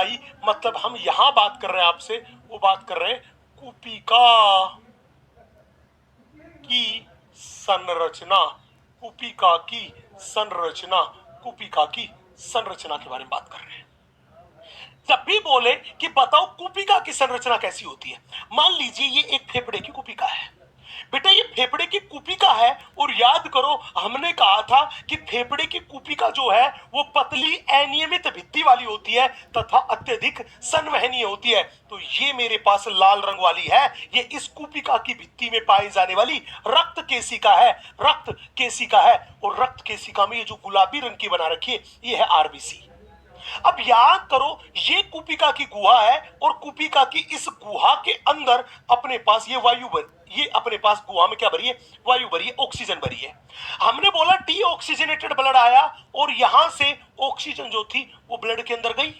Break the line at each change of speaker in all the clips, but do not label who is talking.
आई, मतलब हम यहां बात कर रहे हैं आपसे, वो बात कर रहे हैं कूपिका की संरचना, कूपिका की संरचना, कूपिका की संरचना के बारे में बात कर रहे हैं। जब भी बोले कि बताओ कूपिका की संरचना कैसी होती है, मान लीजिए ये एक फेफड़े की कूपिका है। बेटा ये फेफड़े की कूपिका है, और याद करो हमने कहा था कि फेफड़े की कूपिका जो है वो पतली अनियमित भित्ति वाली होती है तथा अत्यधिक संवहनीय होती है। तो ये मेरे पास लाल रंग वाली है, ये इस कूपिका की भित्ति में पाई जाने वाली रक्त केशिका है, रक्त केशिका है। और रक्त केशिका में ये जो गुलाबी रंग की बना रखी है ये है आरबीसी। अब याद करो ये कूपिका की गुहा है, और कूपिका की इस गुहा के अंदर अपने पास ये ये अपने पास गुहा में क्या भरी है, वायु भरी है, ऑक्सीजन भरी है। हमने बोला डीऑक्सीजनेटेड ब्लड आया, और यहां से ऑक्सीजन जो थी वो ब्लड के अंदर गई,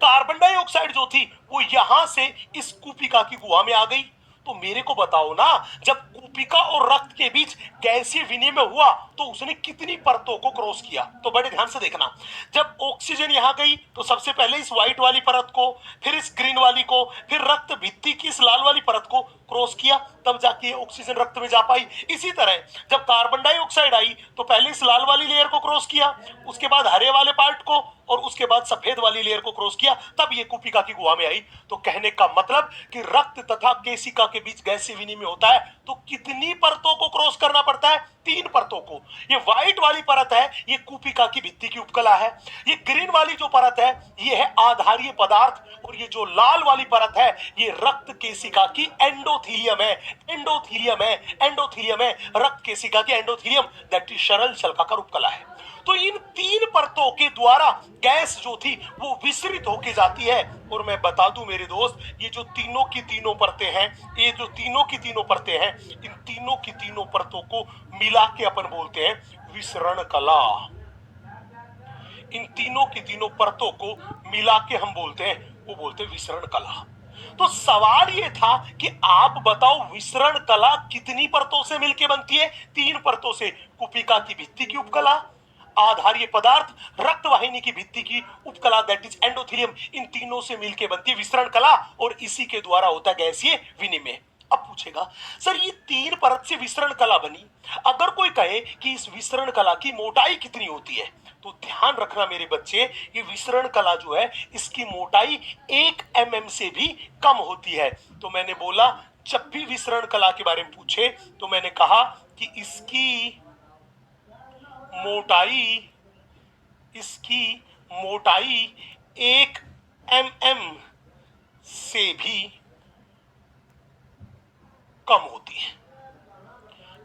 कार्बन डाइऑक्साइड जो थी वो यहां से इस कूपिका की गुहा में आ गई। तो मेरे को बताओ ना, जब कूपिका और रक्त के बीच गैसीय विनिमय हुआ तो उसने कितनी परतों को क्रॉस किया? तो बड़े ध्यान से देखना, जब ऑक्सीजन यहां गई तो सबसे पहले इस व्हाइट वाली परत को, फिर इस ग्रीन वाली को, फिर रक्त भित्ति की इस लाल वाली परत को क्रॉस किया, तब जाके ऑक्सीजन रक्त में जा पाई। इसी तरह जब कार्बन डाइऑक्साइड आई तो पहले इस लाल वाली लेयर को क्रॉस किया, उसके बाद हरे वाले पार्ट को, और उसके बाद सफेद वाली लेयर को क्रॉस किया, तब ये कूपिका की गुहा में आई। तो कहने का मतलब कि रक्त तथा केशिका के बीच गैसीय विनिमय होता है तो कितनी परतों को क्रॉस करना पड़ता है? 3 परतों को। ये व्हाइट वाली परत है, ये कूपिका की भित्ति की उपकला है। ये ग्रीन वाली जो परत है ये है आधारीय पदार्थ, और ये जो लाल वाली परत है ये रक्त केशिका की एंडोथीलियम है। एंडोथीलियम है, एंडोथीलियम है, रक्त केशिका की एंडोथीलियम, दैट इज सरल शल्काकार उपकला है। तो इन 3 परतों के द्वारा गैस जो थी वो विसरित होके जाती है। और मैं बता दूं मेरे दोस्त, ये जो तीनों की तीनों परतें हैं, ये जो तीनों की तीनों परतें हैं, इन तीनों की तीनों परतों को मिला के अपन बोलते हैं विसरण कला। इन तीनों की तीनों परतों को मिला के हम बोलते हैं, वो बोलते हैं विसरण कला। तो सवाल ये था कि आप बताओ विसरण कला कितनी परतों से मिलके बनती है? 3 परतों से। कूपिका की भित्ति की उपकला, आधारीय पदार्थ, रक्त वाहिनी की भित्ति की उपकला, दैट इज एंडोथीलियम, इन तीनों से मिलकर बनती है विसरण कला, और इसी के द्वारा होता है गैसीय विनिमय। अब पूछेगा सर ये 3 परत से विसरण कला बनी, अगर कोई कहे कि इस विसरण कला की मोटाई कितनी होती है, तो ध्यान रखना मेरे बच्चे, ये विसरण कला जो है इसकी मोटाई 1 mm से भी कम होती है। तो मैंने बोला जब भी विसरण कला के बारे में पूछे तो मैंने कहा कि इसकी मोटाई 1 mm से भी कम होती है।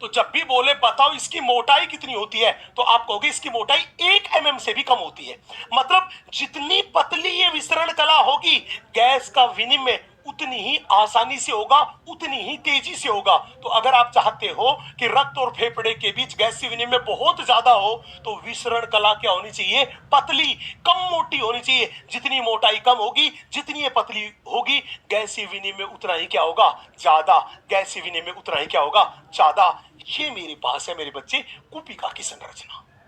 तो जब भी बोले बताओ इसकी मोटाई कितनी होती है, तो आप कहोगे इसकी मोटाई 1 mm से भी कम होती है। मतलब जितनी पतली ये विसरण कला होगी, गैस का विनिमय उतनी ही आसानी से होगा, उतनी ही तेजी से होगा। तो अगर आप चाहते हो कि रक्त और फेफड़े के बीच गैसीय विनिमय बहुत ज्यादा हो, तो विसरण कला क्या होनी चाहिए? पतली, कम मोटी होनी चाहिए। जितनी मोटाई कम होगी, जितनी ये पतली होगी, गैसीय विनिमय उतना ही क्या होगा? ज्यादा। गैसीय विनिमय उतना ही क्या होगा? ज्यादा। ये मेरे पास है मेरे बच्चे कूपिका की संरचना।